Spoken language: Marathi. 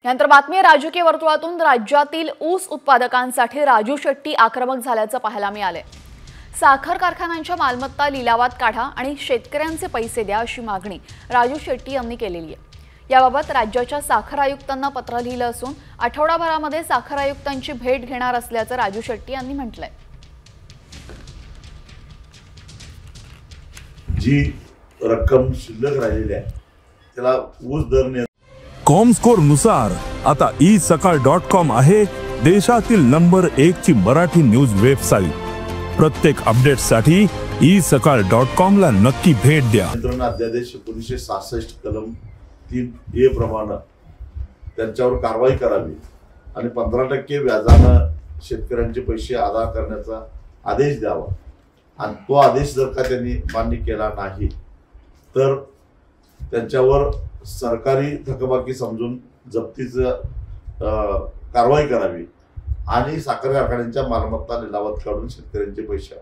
यानंतर बातमी आहे राजकीय वर्तुळातून राज्यातील ऊस उत्पादकांसाठी राजू शेट्टी आक्रमक झाल्याचं पाहायला मिळाले। साखर कारखान्यांच्या मालमत्ता लिलावात काढा आणि शेतकऱ्यांचे पैसे द्या अशी मागणी राजू शेट्टी यांनी केलेली आहे। याबाबत राज्याच्या साखर आयुक्तांना पत्र लिहिलं असून आठवडाभरामध्ये साखर आयुक्तांची भेट घेणार असल्याचं राजू शेट्टी यांनी म्हटलंय। जी रक्कम शिल्लक राहिलेली आहे त्याला ऊस दर कॉमस्कोर नुसार आता isakal.com आहे देशातील नंबर 1 ची मराठी न्यूज वेबसाईट। प्रत्येक अपडेटसाठी isakal.com ला नक्की भेट द्या। नियंत्रण अध्यादेश 1966 कलम 3A प्रमाणे त्यांच्यावर कारवाई करावी आणि 15% व्याजाने शेतकऱ्यांचे पैसे अदा करण्याचा आदेश द्यावा आणि तो आदेश जर का त्यांनी मान्य केला नाही तर त्यांच्यावर सरकारी थकबाकी समजून जप्तीचं कारवाई करावी आणि साखर कारखान्यांच्या मालमत्ता लिलावात काढून शेतकऱ्यांचे पैसे